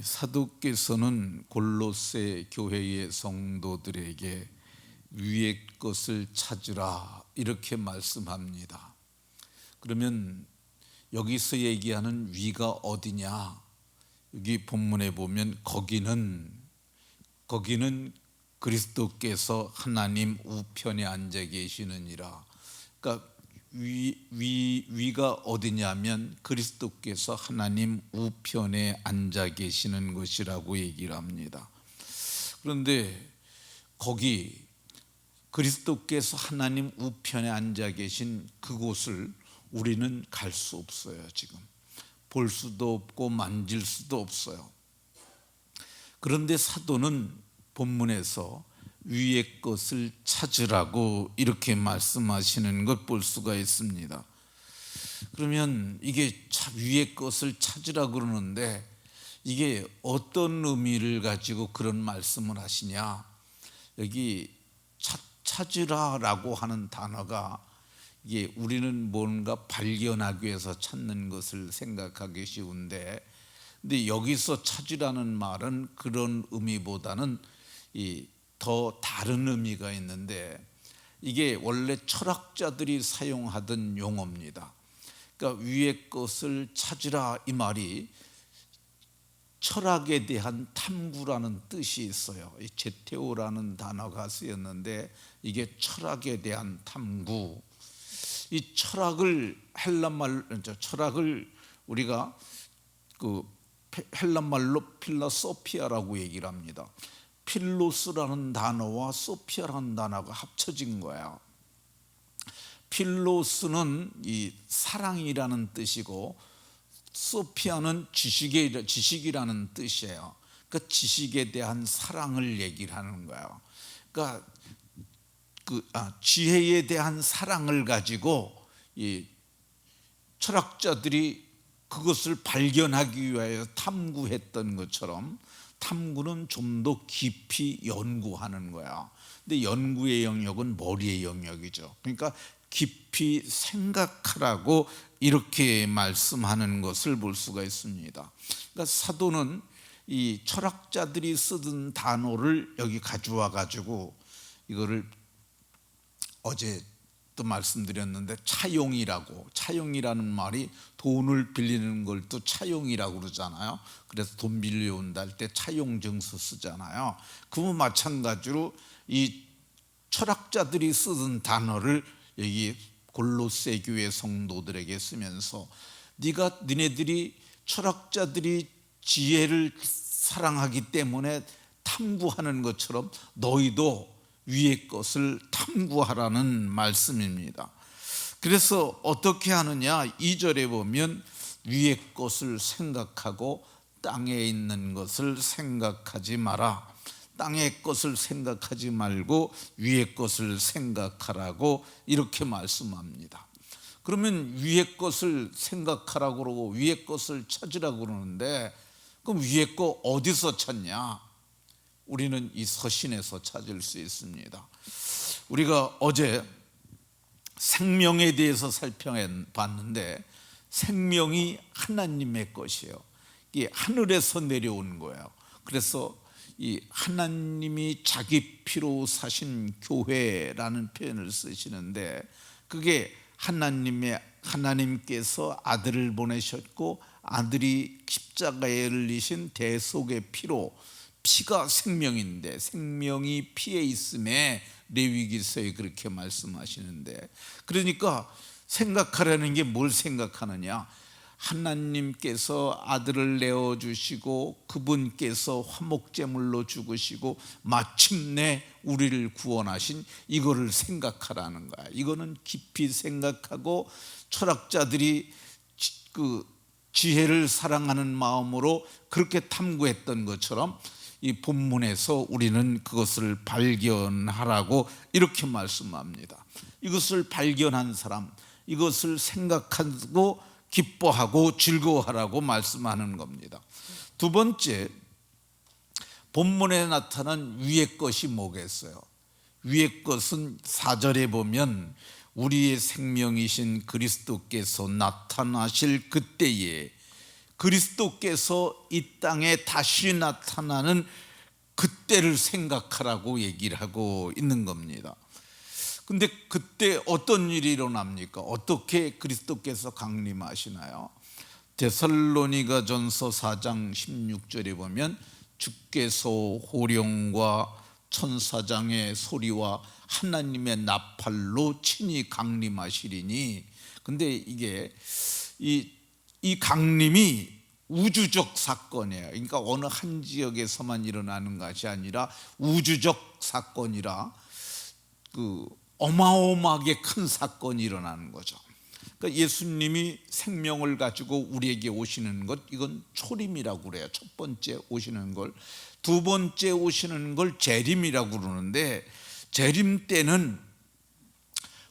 사도께서는 골로새 교회의 성도들에게 위의 것을 찾으라 이렇게 말씀합니다. 그러면 여기서 얘기하는 위가 어디냐? 여기 본문에 보면 거기는 그리스도께서 하나님 우편에 앉아 계시느니라. 그러니까 위가 어디냐면 그리스도께서 하나님 우편에 앉아 계시는 것이라고 얘기를 합니다. 그런데 거기 그리스도께서 하나님 우편에 앉아 계신 그곳을 우리는 갈 수 없어요. 지금 볼 수도 없고 만질 수도 없어요. 그런데 사도는 본문에서 위의 것을 찾으라고 이렇게 말씀하시는 것 볼 수가 있습니다. 그러면 이게 위의 것을 찾으라고 그러는데 이게 어떤 의미를 가지고 그런 말씀을 하시냐? 여기 찾으라라고 하는 단어가 이게 우리는 뭔가 발견하기 위해서 찾는 것을 생각하기 쉬운데, 근데 여기서 찾으라는 말은 그런 의미보다는 더 다른 의미가 있는데, 이게 원래 철학자들이 사용하던 용어입니다. 그러니까 위의 것을 찾으라 이 말이 철학에 대한 탐구라는 뜻이 있어요. 이 제테오라는 단어가 쓰였는데 이게 철학에 대한 탐구. 이 철학을 철학을 우리가 그 헬란말로 필로소피아라고 얘기를 합니다. 필로스라는 단어와 소피아라는 단어가 합쳐진 거야. 필로스는 이 사랑이라는 뜻이고 소피아는 지식이라는 뜻이에요. 그 지식에 대한 사랑을 얘기를 하는 거예요. 그러니까 지혜에 대한 사랑을 가지고 이 철학자들이 그것을 발견하기 위하여 탐구했던 것처럼 탐구는 좀 더 깊이 연구하는 거야. 근데 연구의 영역은 머리의 영역이죠. 그러니까 깊이 생각하라고 이렇게 말씀하는 것을 볼 수가 있습니다. 그러니까 사도는 이 철학자들이 쓰던 단어를 여기 가져와 가지고 이거를 어제 또 말씀드렸는데 차용이라는 말이 돈을 빌리는 걸 또 차용이라고 그러잖아요. 그래서 돈 빌려온다 할 때 차용증서 쓰잖아요. 그와 마찬가지로 이 철학자들이 쓰던 단어를 여기 골로새 교회 성도들에게 쓰면서 니네들이 철학자들이 지혜를 사랑하기 때문에 탐구하는 것처럼 너희도 위의 것을 탐구하라는 말씀입니다. 그래서 어떻게 하느냐? 2절에 보면 위의 것을 생각하고 땅에 있는 것을 생각하지 마라. 땅의 것을 생각하지 말고 위의 것을 생각하라고 이렇게 말씀합니다. 그러면 위의 것을 생각하라고 그러고 위의 것을 찾으라고 그러는데 그럼 위의 거 어디서 찾냐? 우리는 이 서신에서 찾을 수 있습니다. 우리가 어제 생명에 대해서 살펴봤는데 생명이 하나님의 것이에요. 이게 하늘에서 내려온 거예요. 그래서 이 하나님이 자기 피로 사신 교회라는 표현을 쓰시는데 그게 하나님께서 아들을 보내셨고 아들이 십자가에 흘리신 대속의 피가 생명인데 생명이 피에 있음에 레위기서에 그렇게 말씀하시는데, 그러니까 생각하라는 게 뭘 생각하느냐? 하나님께서 아들을 내어주시고 그분께서 화목제물로 죽으시고 마침내 우리를 구원하신 이거를 생각하라는 거야. 이거는 깊이 생각하고 철학자들이 그 지혜를 사랑하는 마음으로 그렇게 탐구했던 것처럼 이 본문에서 우리는 그것을 발견하라고 이렇게 말씀합니다. 이것을 발견한 사람, 이것을 생각하고 기뻐하고 즐거워하라고 말씀하는 겁니다. 두 번째, 본문에 나타난 위의 것이 뭐겠어요? 위의 것은 4절에 보면 우리의 생명이신 그리스도께서 나타나실 그때에 그리스도께서 이 땅에 다시 나타나는 그때를 생각하라고 얘기를 하고 있는 겁니다. 근데 그때 어떤 일이 일어납니까? 어떻게 그리스도께서 강림하시나요? 데살로니가전서 4장 16절에 보면 주께서 호령과 천사장의 소리와 하나님의 나팔로 친히 강림하시리니. 근데 이게 이 강림이 우주적 사건이에요. 그러니까 어느 한 지역에서만 일어나는 것이 아니라 우주적 사건이라 어마어마하게 큰 사건이 일어나는 거죠. 그러니까 예수님이 생명을 가지고 우리에게 오시는 것, 이건 초림이라고 그래요. 첫 번째 오시는 걸. 두 번째 오시는 걸 재림이라고 그러는데, 재림 때는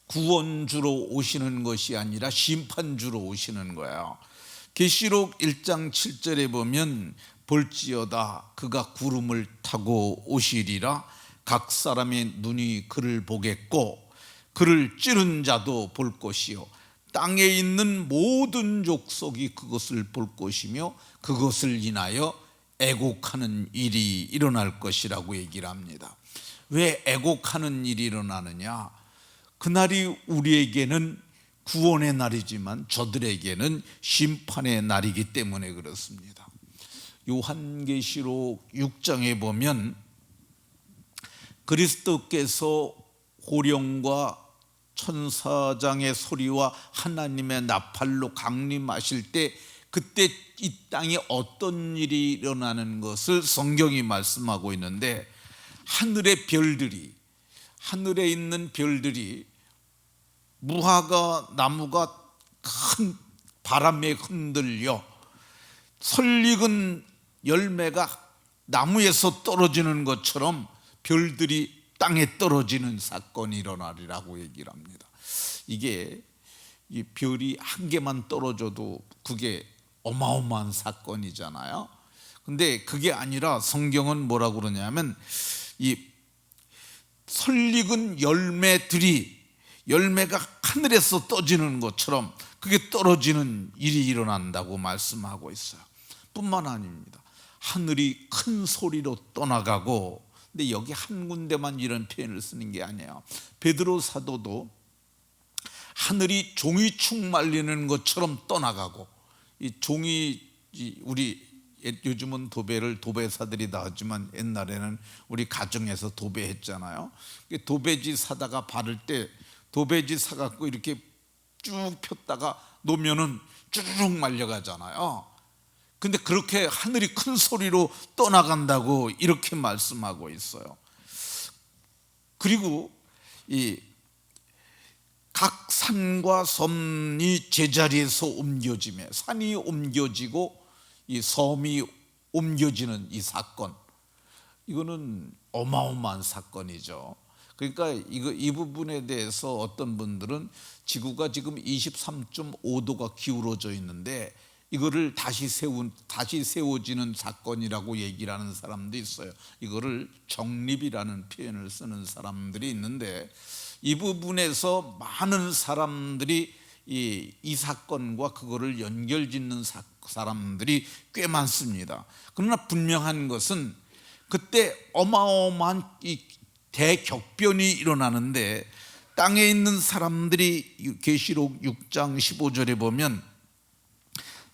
구원주로 오시는 것이 아니라 심판주로 오시는 거예요. 계시록 1장 7절에 보면 볼지어다 그가 구름을 타고 오시리라. 각 사람의 눈이 그를 보겠고 그를 찌른 자도 볼 것이요 땅에 있는 모든 족속이 그것을 볼 것이며 그것을 인하여 애곡하는 일이 일어날 것이라고 얘기를 합니다. 왜 애곡하는 일이 일어나느냐? 그날이 우리에게는 구원의 날이지만 저들에게는 심판의 날이기 때문에 그렇습니다. 요한계시록 6장에 보면 그리스도께서 호령과 천사장의 소리와 하나님의 나팔로 강림하실 때, 그때 이 땅에 어떤 일이 일어나는 것을 성경이 말씀하고 있는데, 하늘의 별들이, 하늘에 있는 별들이 무화과 나무가 큰 바람에 흔들려 설익은 열매가 나무에서 떨어지는 것처럼 별들이 땅에 떨어지는 사건이 일어나리라고 얘기를 합니다. 이게 이 별이 한 개만 떨어져도 그게 어마어마한 사건이잖아요. 근데 그게 아니라 성경은 뭐라고 그러냐면, 이 설익은 열매가 하늘에서 떠지는 것처럼 그게 떨어지는 일이 일어난다고 말씀하고 있어요. 뿐만 아닙니다. 하늘이 큰 소리로 떠나가고, 근데 여기 한 군데만 이런 표현을 쓰는 게 아니에요. 베드로 사도도 하늘이 종이축 말리는 것처럼 떠나가고, 이 종이, 우리 요즘은 도배를 도배사들이 다 하지만 옛날에는 우리 가정에서 도배했잖아요. 도배지 사다가 바를 때 도배지 사갖고 이렇게 쭉 폈다가 놓으면은 쭈르륵 말려가잖아요. 근데 그렇게 하늘이 큰 소리로 떠나간다고 이렇게 말씀하고 있어요. 그리고 이 각 산과 섬이 제자리에서 옮겨지며, 산이 옮겨지고 이 섬이 옮겨지는 이 사건, 이거는 어마어마한 사건이죠. 그러니까 이 부분에 대해서 어떤 분들은 지구가 지금 23.5도가 기울어져 있는데 이거를 다시 세워지는 사건이라고 얘기를 하는 사람도 있어요. 이거를 정립이라는 표현을 쓰는 사람들이 있는데, 이 부분에서 많은 사람들이 이 사건과 그거를 연결짓는 사람들이 꽤 많습니다. 그러나 분명한 것은 그때 어마어마한 이 대격변이 일어나는데, 땅에 있는 사람들이 계시록 6장 15절에 보면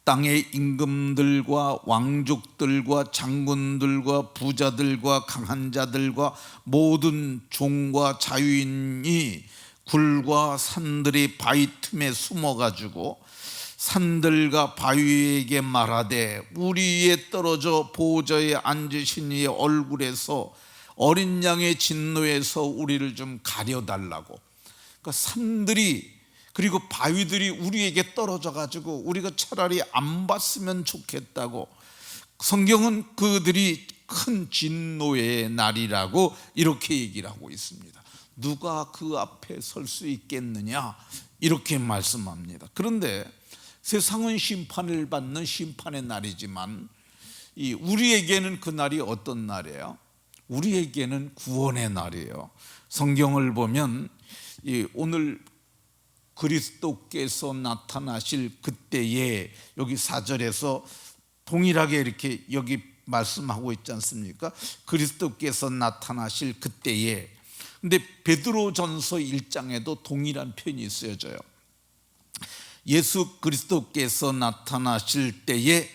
땅의 임금들과 왕족들과 장군들과 부자들과 강한 자들과 모든 종과 자유인이 굴과 산들이 바위 틈에 숨어가지고 산들과 바위에게 말하되 우리 위에 떨어져 보호자에 앉으신 이의 얼굴에서 어린 양의 진노에서 우리를 좀 가려달라고. 그러니까 산들이 그리고 바위들이 우리에게 떨어져 가지고 우리가 차라리 안 봤으면 좋겠다고, 성경은 그들이 큰 진노의 날이라고 이렇게 얘기를 하고 있습니다. 누가 그 앞에 설 수 있겠느냐 이렇게 말씀합니다. 그런데 세상은 심판을 받는 심판의 날이지만 우리에게는 그 날이 어떤 날이에요? 우리에게는 구원의 날이에요. 성경을 보면 오늘 그리스도께서 나타나실 그때에, 여기 4절에서 동일하게 이렇게 여기 말씀하고 있지 않습니까? 그리스도께서 나타나실 그때에. 근데 베드로전서 1장에도 동일한 표현이 쓰여져요. 예수 그리스도께서 나타나실 때에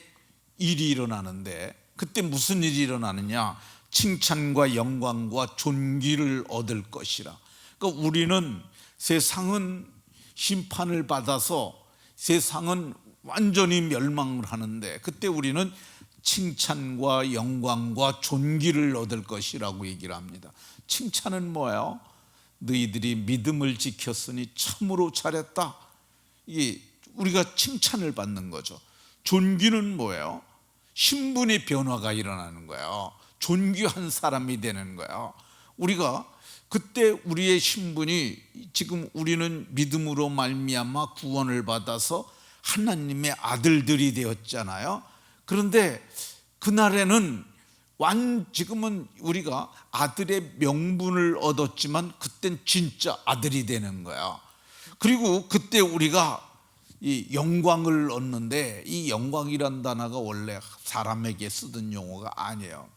일이 일어나는데, 그때 무슨 일이 일어나느냐? 칭찬과 영광과 존귀를 얻을 것이라. 그러니까 우리는, 세상은 심판을 받아서 세상은 완전히 멸망을 하는데, 그때 우리는 칭찬과 영광과 존귀를 얻을 것이라고 얘기를 합니다. 칭찬은 뭐예요? 너희들이 믿음을 지켰으니 참으로 잘했다. 이게 우리가 칭찬을 받는 거죠. 존귀는 뭐예요? 신분의 변화가 일어나는 거예요. 존귀한 사람이 되는 거예요. 우리가 그때 우리의 신분이, 지금 우리는 믿음으로 말미암아 구원을 받아서 하나님의 아들들이 되었잖아요. 그런데 그날에는 지금은 우리가 아들의 명분을 얻었지만, 그땐 진짜 아들이 되는 거야. 그리고 그때 우리가 이 영광을 얻는데, 이 영광이란 단어가 원래 사람에게 쓰던 용어가 아니에요.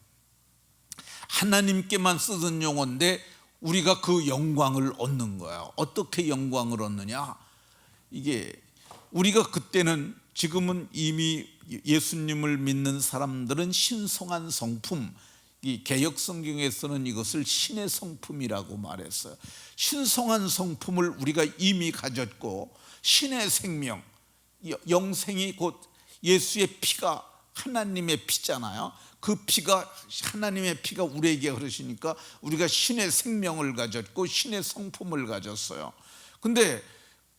하나님께만 쓰던 용어인데 우리가 그 영광을 얻는 거예요. 어떻게 영광을 얻느냐? 이게 우리가 그때는, 지금은 이미 예수님을 믿는 사람들은 신성한 성품, 이 개역 성경에서는 이것을 신의 성품이라고 말했어요. 신성한 성품을 우리가 이미 가졌고, 신의 생명, 영생이 곧 예수의 피가 하나님의 피잖아요. 그 피가, 하나님의 피가 우리에게 흐르시니까 우리가 신의 생명을 가졌고 신의 성품을 가졌어요. 근데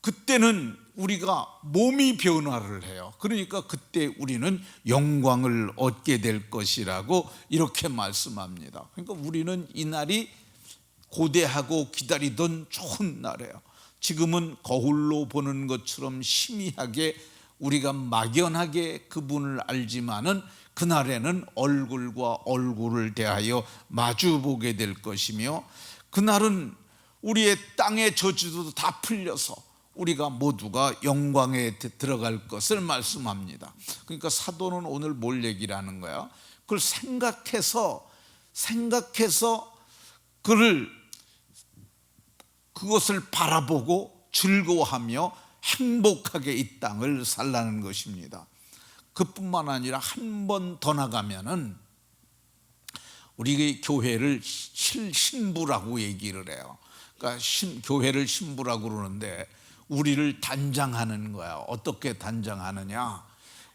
그때는 우리가 몸이 변화를 해요. 그러니까 그때 우리는 영광을 얻게 될 것이라고 이렇게 말씀합니다. 그러니까 우리는 이 날이 고대하고 기다리던 좋은 날이에요. 지금은 거울로 보는 것처럼 희미하게 우리가 막연하게 그분을 알지만은, 그날에는 얼굴과 얼굴을 대하여 마주보게 될 것이며, 그날은 우리의 땅의 저주도 다 풀려서 우리가 모두가 영광에 들어갈 것을 말씀합니다. 그러니까 사도는 오늘 뭘 얘기를 하는 거야? 그걸 생각해서 그것을 바라보고 즐거워하며 행복하게 이 땅을 살라는 것입니다. 그뿐만 아니라 한 번 더 나가면은 우리 교회를 신부라고 얘기를 해요. 그러니까 교회를 신부라고 그러는데, 우리를 단장하는 거야. 어떻게 단장하느냐?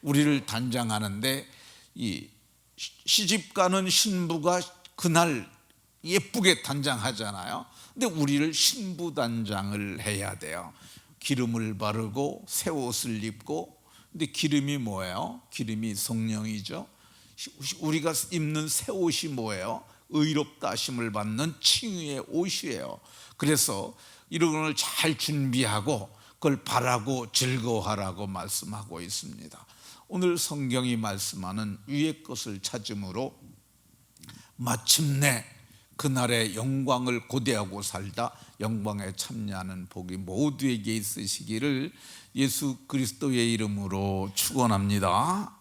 우리를 단장하는데, 이 시집가는 신부가 그날 예쁘게 단장하잖아요. 근데 우리를 신부 단장을 해야 돼요. 기름을 바르고 새 옷을 입고. 근데 기름이 뭐예요? 기름이 성령이죠. 우리가 입는 새 옷이 뭐예요? 의롭다 하심을 받는 칭의의 옷이에요. 그래서 이런 걸 잘 준비하고 그걸 바라고 즐거워하라고 말씀하고 있습니다. 오늘 성경이 말씀하는 위의 것을 찾음으로 마침내 그날의 영광을 고대하고 살다 영광에 참여하는 복이 모두에게 있으시기를 예수 그리스도의 이름으로 축원합니다.